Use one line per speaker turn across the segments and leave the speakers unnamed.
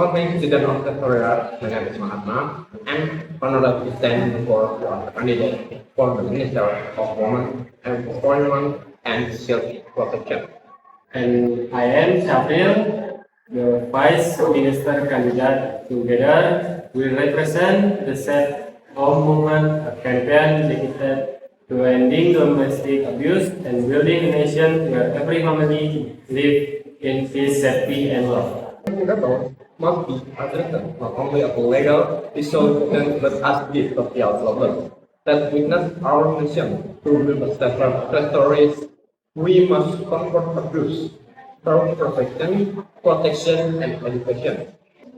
Founding President of Threestorean, my name is Mahatma, and Arundati standing for candidate for the Minister of Women, Employment and Self Protection.
And I am Syafril, the Vice Minister candidate. Together, we represent the Safe-Home movement, a campaign dedicated to ending domestic abuse and building a nation where every family lives in peace, safety, and love.
Level must be addressed not only at the legal, social, but at the social level. That witness our mission to build a safer territories, we must comfort abuse, through protection, and education.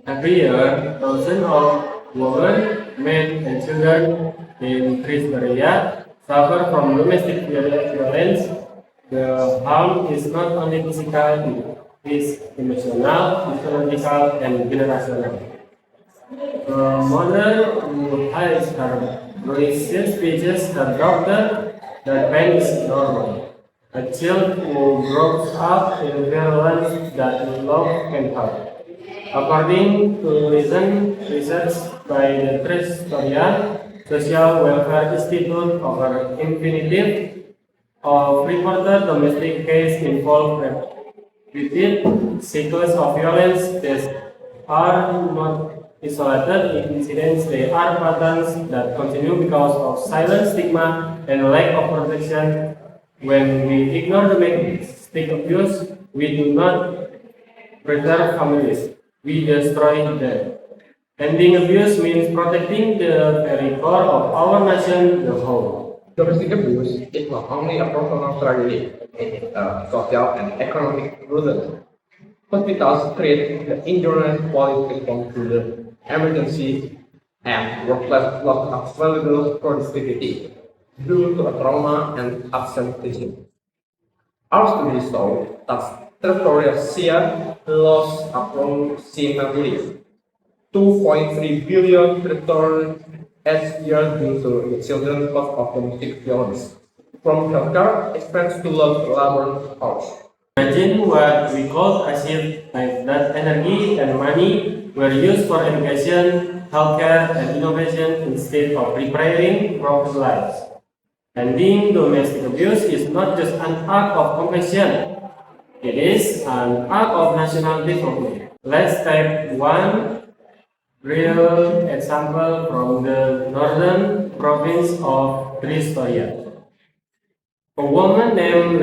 Every year, thousands of women, men, and children in Threestorean suffer from domestic violence. The harm is not only physical, it is emotional, psychological, and generational. A mother who hides her religious speeches her daughter that pain is normal. A child who grows up in environments that love can help. According to recent research by the Threestorean Social Welfare Institute, over infinity of reported domestic cases involve repeat cycles of violence. These are not isolated incidents, they are patterns that continue because of silent stigma and lack of protection. When we ignore domestic abuse, we do not preserve families, we destroy them. Ending abuse means protecting the very core of our nation, the home.
Domestic abuse is not only a personal tragedy, it is a social and economic burden. Hospitals treat the injured quality response to the emergency and workplace loss available productivity due to a trauma and absenteeism. Our studies show that Threestorean lost approximately 2.3 billion returns each year due to the children's cost of domestic violence, from healthcare expense to labor costs.
Imagine what we could achieve if that energy and money were used for education, healthcare, and innovation instead of preparing broken lives. Ending domestic abuse is not just an act of compassion, it is an act of national development. Let's take one real example from the northern province of Threestorean. A woman named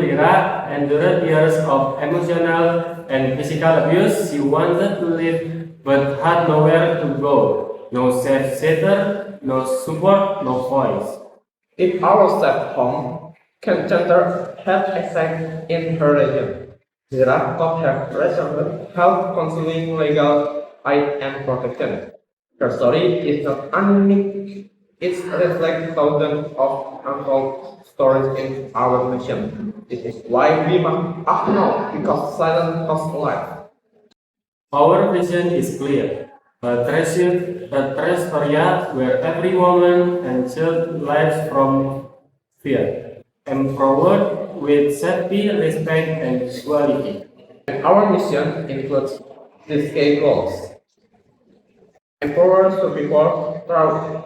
Rira endured years of emotional and physical abuse. She wanted to live but had nowhere to go. No safe shelter, no support, no voice.
If our safe home can center had effect in her region, Zira could have received help, counseling, legal aid, and protection. Her story is not unique. It reflects thousands of untold stories in our nation. This is why we must act now, because silence costs life.
Our vision is clear. A Threestorean where every woman and child lives from fear, empowered with safety, respect, and equality.
And our mission includes these key goals: empower the people through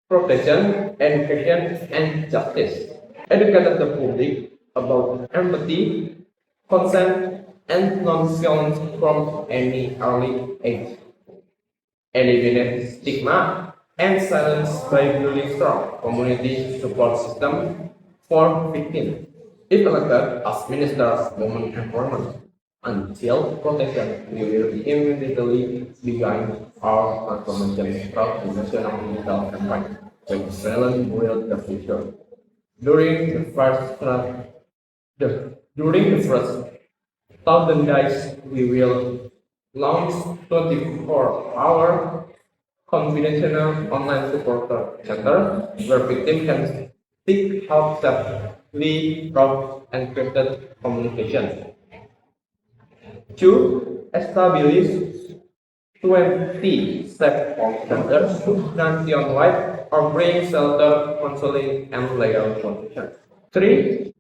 protection, education, and justice; educate the public about empathy, consent, and non-violence from any early age; eliminate stigma and silence by building strong community support system for victims. If elected as Minister of Women Empowerment and Child Protection, we will immediately begin our transformation through the national digital campaign with silent build the future. During the first 1,000 days, we will launch 24-hour confidential online support center where victims can seek help safely through encrypted communication. 2. Establish 20 safe home centers nationwide offering shelter, counseling, and legal protection. 3.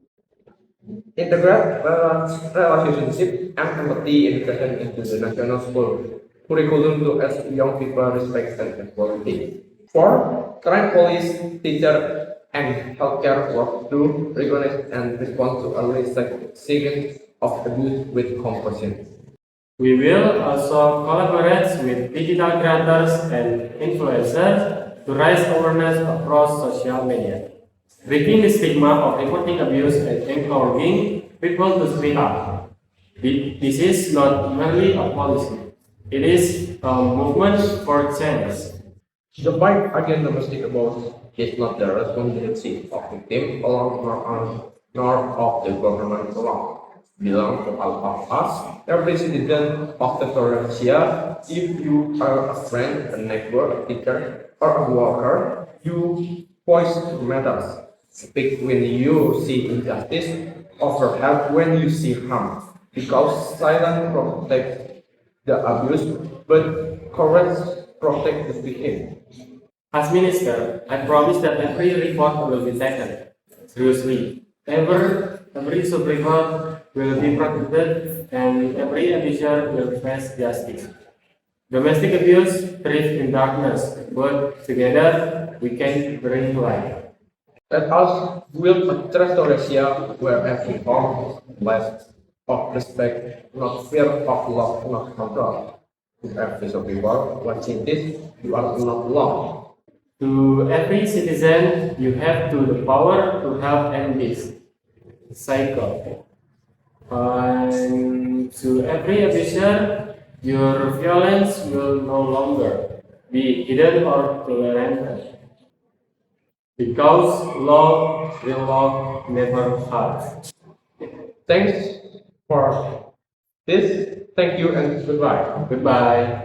Integrate relationship and empathy education into the national school curriculum to as young people respect and equality. 4. Train police, teacher, and healthcare work to recognize and respond to early signs of abuse with compassion.
We will also collaborate with digital creators and influencers to raise awareness across social media, breaking the stigma of reporting abuse and encouraging people to speak up. This is not merely a policy, it is a movement for change.
The fight against domestic abuse is not the responsibility of the victim alone nor of the government alone. Belong to all of us, every citizen of the Croatia. If you are a friend, a neighbor, a teacher, or a worker, your voice matters. Speak when you see injustice, offer help when you see harm, because silence protects the abuse, but courage protects the victim.
As minister, I promise that every report will be taken seriously. Every sub-report will be protected and every abuser will face justice. Domestic abuse thrives in darkness, but together we can bring light.
Let us build a Threestorean where every home is blessed of respect, not fear of love, not control. To every people watching this, you are not alone.
To every citizen, you have the power to help end this cycle. And to every abuser, your violence will no longer be hidden or tolerated. Because real love never hurts.
Thanks for this. Thank you and goodbye.
Goodbye.